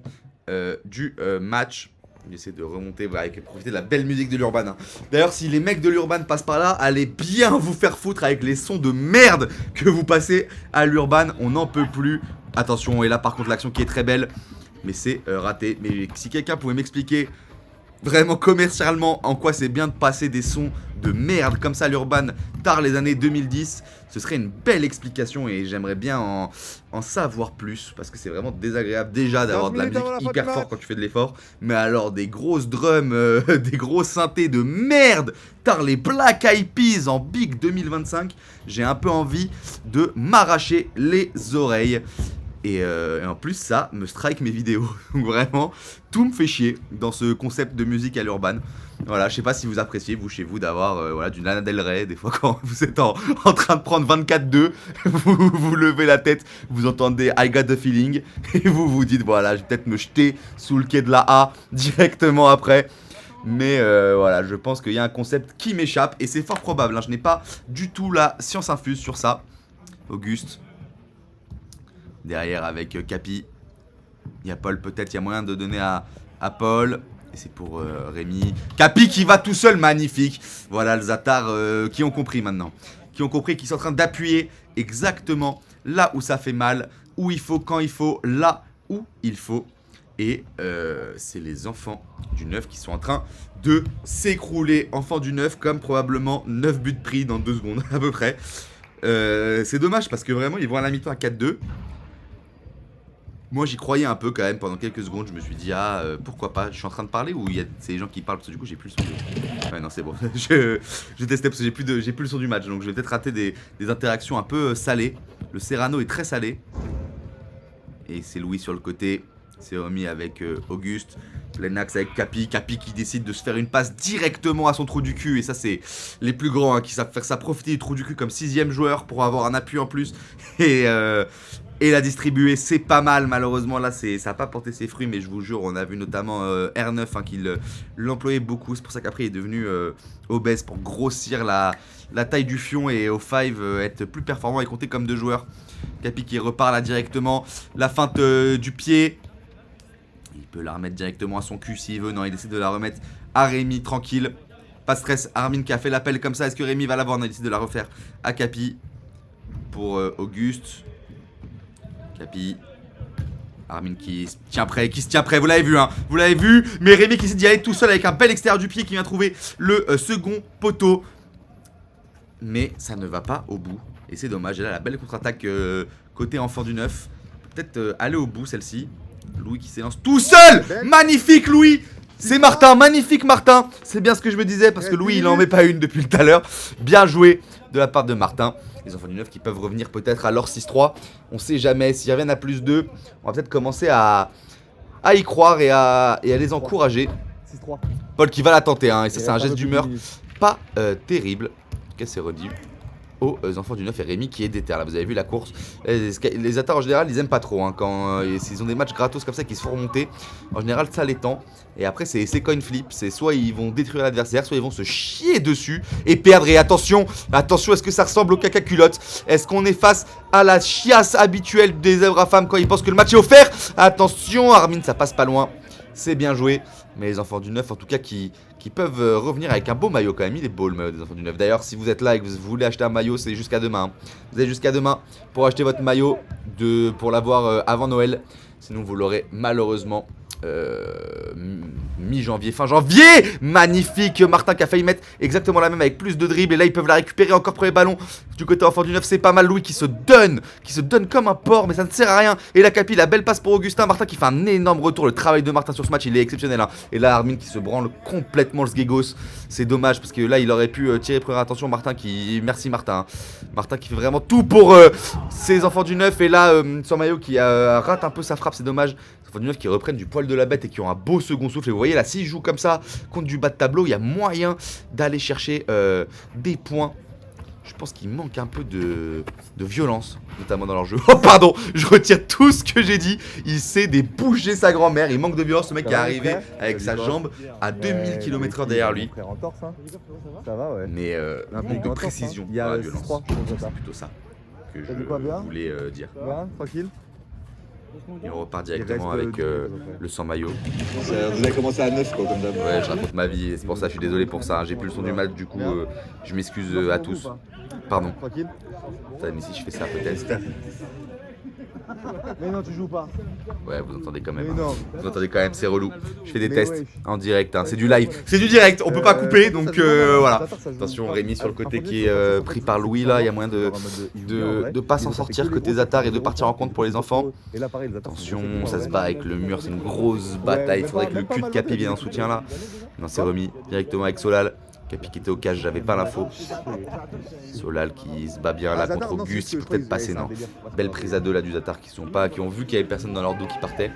du match. J'essaie de remonter, voilà, et profiter de la belle musique de l'Urban. Hein. D'ailleurs, si les mecs de l'Urban passent par là, allez bien vous faire foutre avec les sons de merde que vous passez à l'Urban. On n'en peut plus. Attention, et là par contre l'action qui est très belle, mais c'est raté. Mais si quelqu'un pouvait m'expliquer vraiment commercialement en quoi c'est bien de passer des sons de merde comme ça à l'Urban tard les années 2010, ce serait une belle explication et j'aimerais bien en savoir plus parce que c'est vraiment désagréable déjà d'avoir de la musique hyper forte quand tu fais de l'effort, mais alors des grosses drums, des gros synthés de merde tard les Black Eyed Peas en Big 2025, j'ai un peu envie de m'arracher les oreilles. Et en plus ça me strike mes vidéos. Donc vraiment tout me fait chier dans ce concept de musique à l'urban. Voilà, je sais pas si vous appréciez vous chez vous d'avoir voilà, du Lana Del Rey. Des fois quand vous êtes en train de prendre 24-2, vous levez la tête, vous entendez I Got The Feeling et vous vous dites voilà je vais peut-être me jeter sous le quai de la A directement après. Mais voilà, je pense qu'il y a un concept qui m'échappe et c'est fort probable, hein. Je n'ai pas du tout la science infuse sur ça. Auguste derrière avec Capi. Il y a Paul peut-être, il y a moyen de donner à Paul. Et c'est pour Rémi. Capi qui va tout seul, magnifique. Voilà le Zatar qui ont compris maintenant. Qui ont compris, qui sont en train d'appuyer exactement là où ça fait mal. Où il faut, quand il faut, là où il faut. Et c'est les enfants du 9 qui sont en train de s'écrouler. Enfants du 9 comme probablement 9 buts pris dans 2 secondes à peu près. C'est dommage parce que vraiment ils vont à la mi-temps à 4-2. Moi j'y croyais un peu quand même pendant quelques secondes, je me suis dit ah pourquoi pas, je suis en train de parler ou il y a ces gens qui parlent parce que du coup j'ai plus le son de... Ouais non c'est bon, je testais parce que j'ai plus le son du match donc je vais peut-être rater des interactions un peu salées. Le Serrano est très salé. Et c'est Louis sur le côté, C'est remis avec Auguste. Plein axe avec Capi. Capi qui décide de se faire une passe directement à son trou du cul. Et ça, c'est les plus grands hein, qui savent faire ça, profiter du trou du cul comme 6ème joueur pour avoir un appui en plus. Et la distribuer, c'est pas mal. Malheureusement, là, ça n'a pas porté ses fruits. Mais je vous jure, on a vu notamment R9 hein, qui l'employait beaucoup. C'est pour ça qu'après, il est devenu obèse pour grossir la taille du fion et au 5 être plus performant et compter comme 2 joueurs. Capi qui repart là directement. La feinte du pied. Il peut la remettre directement à son cul s'il veut. Non, il décide de la remettre à Rémi, tranquille. Pas de stress. Armin qui a fait l'appel comme ça. Est-ce que Rémi va l'avoir? Non, il décide de la refaire à Capi. Pour Auguste. Capi. Armin qui se tient prêt, vous l'avez vu hein, vous l'avez vu. Mais Rémi qui essaie d'y aller tout seul avec un bel extérieur du pied qui vient trouver le second poteau. Mais ça ne va pas au bout. Et c'est dommage. Et là, la belle contre-attaque côté enfant du 9. Peut-être aller au bout celle-ci. Louis qui s'élance tout seul. Magnifique Louis. C'est Martin, magnifique Martin. C'est bien ce que je me disais parce que Louis il en met pas une depuis tout à l'heure. Bien joué de la part de Martin. Les enfants du 9 qui peuvent revenir peut-être à leur 6-3. On sait jamais, s'ils reviennent à plus 2, on va peut-être commencer à y croire et à les encourager. 6-3. Paul qui va la tenter hein, et ça c'est un geste d'humeur pas terrible. En tout cas c'est redit aux enfants du 9 et Rémi qui est déter là, vous avez vu la course. Les attaques en général ils aiment pas trop hein, quand ils ont des matchs gratos comme ça qui se font remonter. En général ça les tend. Et après c'est coin flip, c'est soit ils vont détruire l'adversaire, soit ils vont se chier dessus et perdre. Et attention, attention, est-ce que ça ressemble au caca culotte? Est-ce qu'on est face à la chiasse habituelle des zèbres à femmes quand ils pensent que le match est offert? Attention, Armin ça passe pas loin, c'est bien joué. Mais les enfants du 9 en tout cas qui peuvent revenir avec un beau maillot quand même. Il est beau le maillot des enfants du 9. D'ailleurs si vous êtes là et que vous voulez acheter un maillot, c'est jusqu'à demain hein. Vous avez jusqu'à demain pour acheter votre maillot pour l'avoir avant Noël. Sinon vous l'aurez malheureusement mi-janvier, fin janvier. Magnifique Martin qui a failli mettre exactement la même avec plus de dribble. Et là ils peuvent la récupérer encore premier ballon du côté enfant du 9, c'est pas mal. Louis qui se donne comme un porc, mais ça ne sert à rien. Et la Capi, la belle passe pour Augustin. Martin qui fait un énorme retour. Le travail de Martin sur ce match il est exceptionnel hein. Et là Armin qui se branle complètement le sgegos. C'est dommage parce que là il aurait pu tirer première attention. Martin qui, merci Martin hein. Martin qui fait vraiment tout pour ses enfants du 9. Et là son maillot qui rate un peu sa frappe, c'est dommage. Les enfants du 9 qui reprennent du poil de la bête et qui ont un beau second souffle. Et vous voyez là, s'ils jouent comme ça contre du bas de tableau, il y a moyen d'aller chercher des points. Je pense qu'il manque un peu de violence, notamment dans leur jeu. Oh pardon, je retire tout ce que j'ai dit. Il sait déboucher sa grand-mère. Il manque de violence, ce mec qui est arrivé avec sa jambe à 2000 km/h derrière lui. Ça va ouais. Mais manque de précision dans la violence. C'est plutôt ça que je voulais dire. Tranquille. Et on repart directement avec le sans maillot. Vous avez commencé à 9 quoi comme d'hab. Ouais, je raconte ma vie et c'est pour ça, je suis désolé pour ça. J'ai plus le son du match, du coup je m'excuse à tous. Pardon. Tranquille. Putain, mais si je fais ça peut-être. Mais non, tu joues pas. Ouais, vous entendez quand même. Mais hein. non. Vous entendez quand même, c'est relou. Je fais des tests en direct, hein. C'est du live. C'est du direct, on peut pas couper donc voilà. Attention, Rémi sur le côté qui est pris par Louis là. Il y a moyen de pas s'en sortir côté Zatar et de partir en compte pour les enfants. Attention, ça se bat avec le mur, c'est une grosse bataille. Il faudrait que le cul de Capi vienne en soutien là. Non, c'est remis directement avec Solal. Capi qui était au cage, j'avais pas l'info. Solal qui se bat bien là contre Auguste, il peut peut-être passer, non. Belle prise à deux là du Zatar qui ont vu qu'il y avait personne dans leur dos qui partait.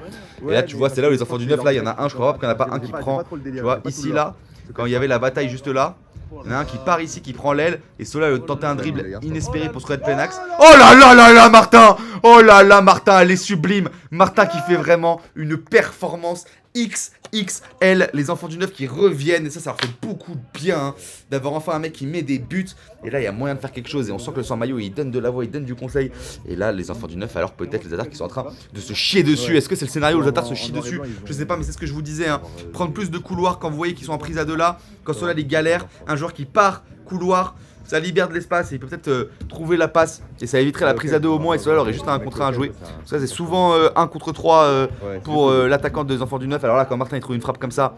Et là tu vois, c'est là où les enfants du 9 là, il y en a un, je crois pas qu'il n'y en a pas un qui prend, tu vois, ici là, quand il y avait la bataille juste là. Il y en a un qui part ici, qui prend l'aile, et Solal tenter un dribble inespéré pour se remettre plein axe. Oh là là là là Martin! Oh là là Martin, elle est sublime! Martin qui fait vraiment une performance XXL, les enfants du 9 qui reviennent, et ça leur fait beaucoup de bien hein, d'avoir enfin un mec qui met des buts. Et là il y a moyen de faire quelque chose et on sent que le sans maillot il donne de la voix, il donne du conseil. Et là les enfants du 9, alors peut-être les attaques qui sont en train de se chier dessus. Est-ce que c'est le scénario où les attaques se chient dessus? Je sais pas, mais c'est ce que je vous disais hein. Prendre plus de couloirs quand vous voyez qu'ils sont en prise à deux là. Quand Solal il galère, un joueur qui part couloir, ça libère de l'espace et il peut peut-être trouver la passe et ça éviterait la prise à deux au moins. Et Solal aurait juste un contre 1 à jouer. Ça c'est souvent 1 contre 3 pour l'attaquant des enfants du 9. Alors là quand Martin il trouve une frappe comme ça,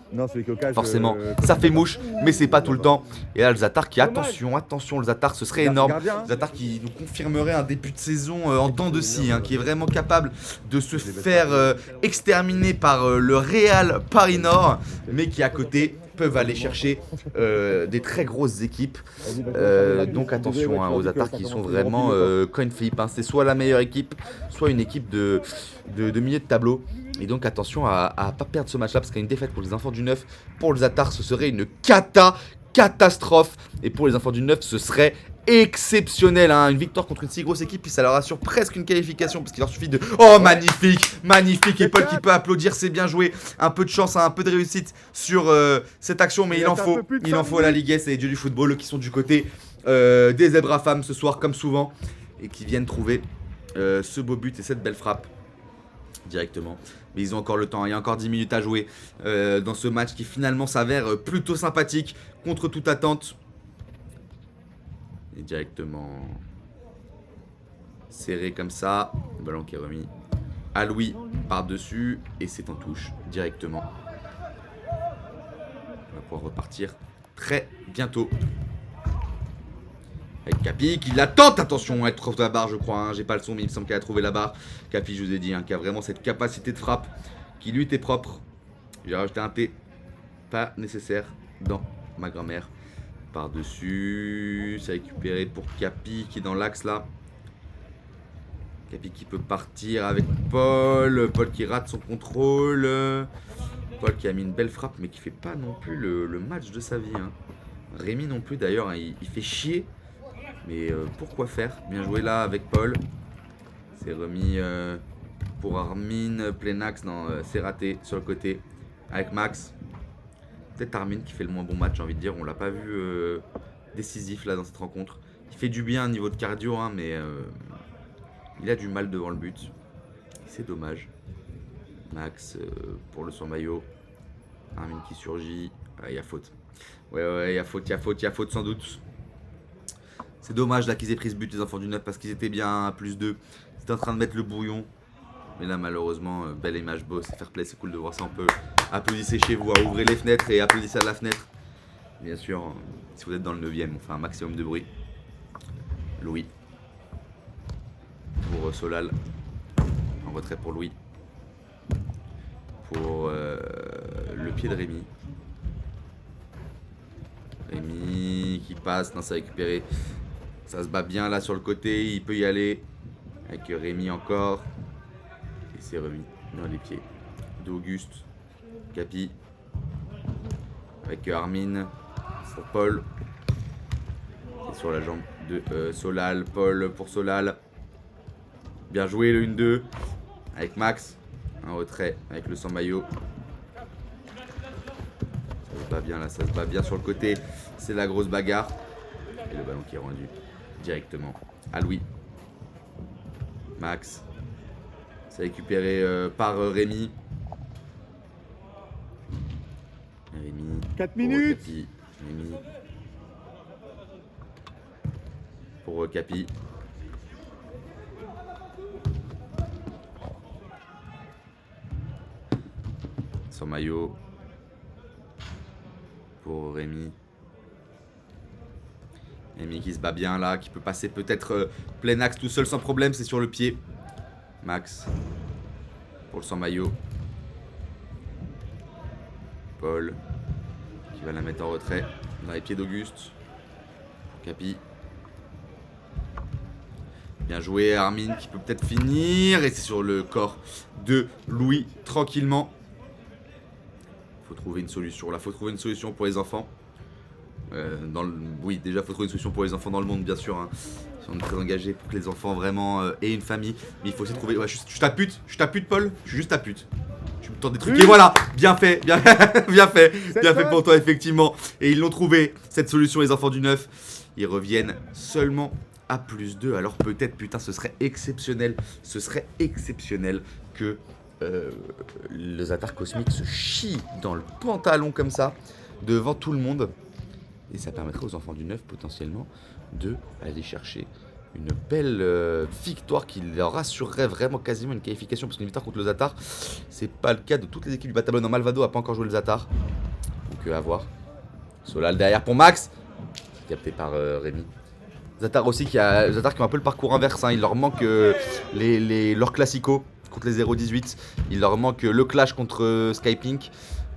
forcément ça fait mouche, mais c'est pas tout le temps. Et là le Zatar qui, attention le Zatar, ce serait énorme. Le Zatar qui nous confirmerait un début de saison en dents de scie hein, qui est vraiment capable de se faire exterminer par le Real Paris Nord, mais qui à côté peuvent aller chercher des très grosses équipes. Donc attention hein, aux Zatars qui sont vraiment coin flip. Hein. C'est soit la meilleure équipe, soit une équipe de milieu de tableau. Et donc attention à pas perdre ce match-là parce qu'une défaite pour les enfants du 9, pour les Zatars, ce serait une catastrophe. Et pour les enfants du 9, ce serait exceptionnel, hein. Une victoire contre une si grosse équipe, puis ça leur assure presque une qualification parce qu'il leur suffit de... Oh magnifique, magnifique. Et Paul qui peut applaudir, c'est bien joué. Un peu de chance, hein, un peu de réussite sur cette action, mais il en faut. Il en faut à la Ligue S et les dieux du football qui sont du côté des zèbres à femmes ce soir comme souvent et qui viennent trouver ce beau but et cette belle frappe directement. Mais ils ont encore le temps, il y a encore 10 minutes à jouer dans ce match qui finalement s'avère plutôt sympathique contre toute attente. Et directement serré comme ça. Le ballon qui est remis à Louis par-dessus. Et c'est en touche directement. On va pouvoir repartir très bientôt. Avec Capi qui la tente. Attention, elle trouve la barre je crois. Hein. J'ai pas le son mais il me semble qu'elle a trouvé la barre. Capi je vous ai dit hein, qui a vraiment cette capacité de frappe. Qui lui était propre. J'ai rajouté un T. Pas nécessaire dans ma grand-mère. Par-dessus, c'est récupéré pour Capi qui est dans l'axe là. Capi qui peut partir avec Paul. Paul qui rate son contrôle. Paul qui a mis une belle frappe mais qui fait pas non plus le match de sa vie. Hein. Rémi non plus d'ailleurs, hein, il fait chier. Mais pourquoi faire? Bien joué là avec Paul. C'est remis pour Armin. Plein axe, non, c'est raté sur le côté. Avec Max. Peut-être Armin qui fait le moins bon match, j'ai envie de dire. On l'a pas vu décisif là dans cette rencontre. Il fait du bien au niveau de cardio, hein, mais il a du mal devant le but. C'est dommage. Max pour le sans-maillot. Armin qui surgit. Il y a faute. Ouais, il y a faute sans doute. C'est dommage là qu'ils aient pris ce but les enfants du 9 parce qu'ils étaient bien à +2. Ils étaient en train de mettre le bouillon. Mais là malheureusement, belle image, beau, c'est fair play, c'est cool de voir ça. On peut applaudissez chez vous, ouvrez les fenêtres et applaudissez à la fenêtre. Bien sûr, si vous êtes dans le 9ème, on fait un maximum de bruit. Louis. Pour Solal. En retrait pour Louis. Pour le pied de Rémi. Rémi qui passe, non c'est récupéré. Ça se bat bien là sur le côté, il peut y aller. Avec Rémi encore. Et c'est remis dans les pieds d'Auguste. Capi. Avec Armin. Pour Paul. Et sur la jambe de Solal. Paul pour Solal. Bien joué le 1-2. Avec Max. Un retrait avec le sans-maillot. Ça se bat bien là, ça se bat bien sur le côté. C'est la grosse bagarre. Et le ballon qui est rendu directement à Louis. Max. C'est récupéré par Rémi. Rémi. 4 minutes. Capi. Rémi. Pour Capi. Sans maillot. Pour Rémi. Rémi qui se bat bien là, qui peut passer peut-être plein axe tout seul sans problème, c'est sur le pied. Max. Pour le sans maillot. Paul. Qui va la mettre en retrait. Dans les pieds d'Auguste. Capi. Bien joué Armin qui peut peut-être finir. Et c'est sur le corps de Louis tranquillement. Faut trouver une solution. Là, faut trouver une solution pour les enfants. Oui, déjà, faut trouver une solution pour les enfants dans le monde, bien sûr. Hein. On est très engagés pour que les enfants vraiment aient une famille. Mais il faut aussi trouver. Ouais, je suis ta pute, Paul. Je suis juste ta pute. Tu me tentes des trucs. Et voilà, bien fait, bien fait pour toi, effectivement. Et ils l'ont trouvé, cette solution, les enfants du 9. Ils reviennent seulement à +2. Alors peut-être, putain, ce serait exceptionnel. Ce serait exceptionnel que le Zatar Cosmique se chie dans le pantalon comme ça, devant tout le monde. Et ça permettrait aux enfants du 9 potentiellement de aller chercher une belle victoire qui leur assurerait vraiment quasiment une qualification. Parce qu'une victoire contre le Zatar, c'est pas le cas de toutes les équipes du bas tableau. Non, Malvado a pas encore joué le Zatar. Donc à voir. Solal derrière pour Max. Capté par Rémi. Zatar aussi Zatar qui ont un peu le parcours inverse. Hein. Il leur manque leurs classicos contre les 0-18. Il leur manque le clash contre Skypink.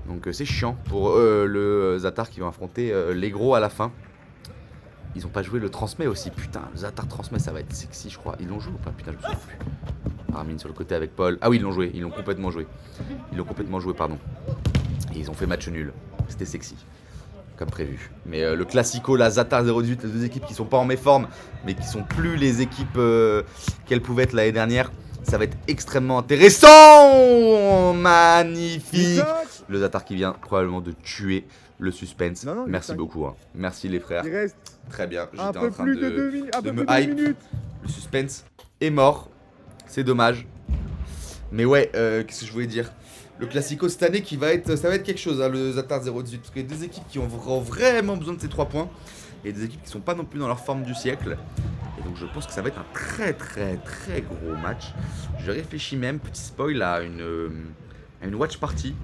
Donc c'est chiant pour le Zatar qui va affronter les gros à la fin. Ils ont pas joué le transmet aussi. Putain, le Zatar transmet, ça va être sexy, je crois. Ils l'ont joué ou pas? Putain, je me souviens plus. Armin sur le côté avec Paul. Ah oui, ils l'ont joué. Ils l'ont complètement joué. Ils l'ont complètement joué, pardon. Et ils ont fait match nul. C'était sexy. Comme prévu. Mais le Classico, la Zatar 018, les deux équipes qui sont pas en méforme, mais qui sont plus les équipes qu'elles pouvaient être l'année dernière. Ça va être extrêmement intéressant. Magnifique. Le Zatar qui vient probablement de tuer le suspense. Non, merci beaucoup. Hein. Merci les frères. Il reste Très bien. un J'étais peu en train plus de 2 minutes. Un de peu me plus de 2 hype. minutes. Le suspense est mort. C'est dommage. Mais ouais, qu'est-ce que je voulais dire? Le Classico cette année ça va être quelque chose, hein, le Zatar 018. Parce qu'il y a des équipes qui ont vraiment besoin de ces 3 points. Et des équipes qui sont pas non plus dans leur forme du siècle. Et donc je pense que ça va être un très gros match. Je réfléchis même, petit spoil, à une watch party.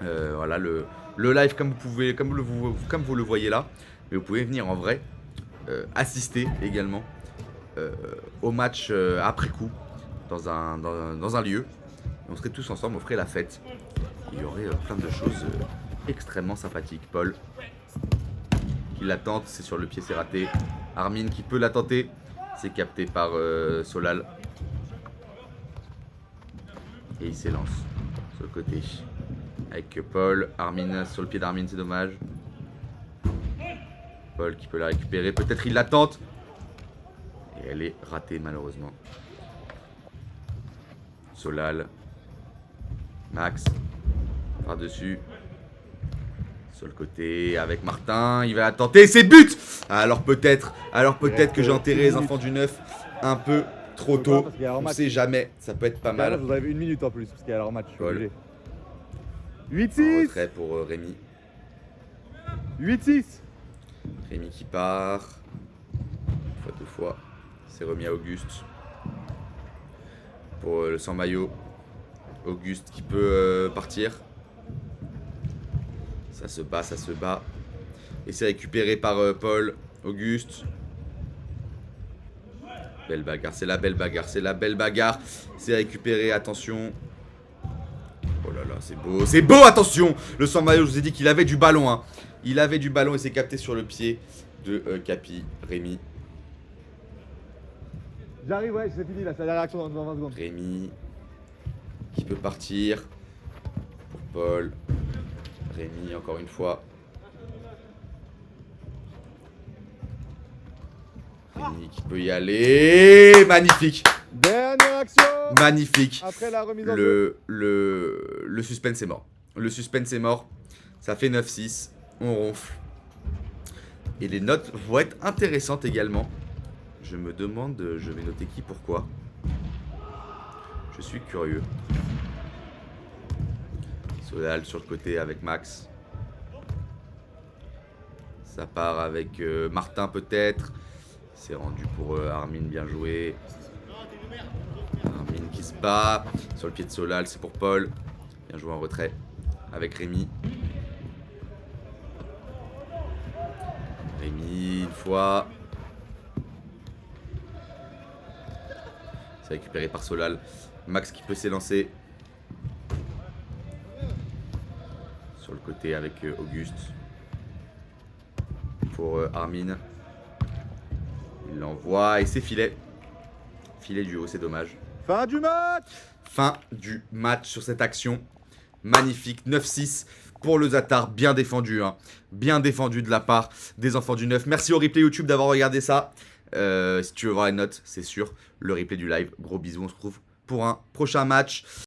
Voilà, le live comme vous le voyez là. Mais vous pouvez venir en vrai assister également au match après coup dans un lieu. Et on serait tous ensemble, on ferait la fête. Il y aurait plein de choses extrêmement sympathiques. Paul qui la tente, c'est sur le pied, c'est raté. Armin qui peut la tenter, c'est capté par Solal. Et il s'élance sur le côté. Avec Paul, Armin sur le pied d'Armin, c'est dommage. Paul qui peut la récupérer, peut-être il la tente. Et elle est ratée malheureusement. Solal. Max. Par-dessus. Sur le côté avec Martin, il va la tenter, c'est but. Alors peut-être que j'ai enterré les enfants du 9 un peu trop tôt. On sait jamais, ça peut être pas mal. Vous avez 1 minute en plus parce qu'il y a leur match. Paul. 8-6. Retrait pour Rémi. 8-6. Rémi qui part. Une fois, deux fois. C'est remis à Auguste. Pour le sans maillot. Auguste qui peut partir. Ça se bat. Et c'est récupéré par Paul. Auguste. Belle bagarre, c'est la belle bagarre. C'est récupéré, attention. Oh là là, c'est beau, attention. Le sans maillot, je vous ai dit qu'il avait du ballon. Hein. Il avait du ballon et c'est capté sur le pied de Capi, Rémi. J'arrive, ouais, c'est fini là, c'est la dernière action dans 20 secondes. Rémi qui peut partir. Pour Paul. Rémi, encore une fois. Rémi qui peut y aller. Magnifique. Dernière action. Magnifique. Après la remise en jeu. Le suspense est mort. Le suspense est mort. Ça fait 9-6. On ronfle. Et les notes vont être intéressantes également. Je me demande, je vais noter qui, pourquoi. Je suis curieux. Solal sur le côté avec Max. Ça part avec Martin peut-être. C'est rendu pour Armin, bien joué. Armin qui se bat. Sur le pied de Solal, c'est pour Paul. Bien joué en retrait. Avec Rémi. Rémi, une fois. C'est récupéré par Solal. Max qui peut s'élancer. Sur le côté avec Auguste. Pour Armin. Il l'envoie et c'est filet. Filet du haut, c'est dommage. Fin du match. Fin du match sur cette action. Magnifique. 9-6 pour le Zatar. Bien défendu. Hein. Bien défendu de la part des enfants du 9. Merci au replay YouTube d'avoir regardé ça. Si tu veux voir les notes, c'est sûr. Le replay du live. Gros bisous. On se retrouve pour un prochain match.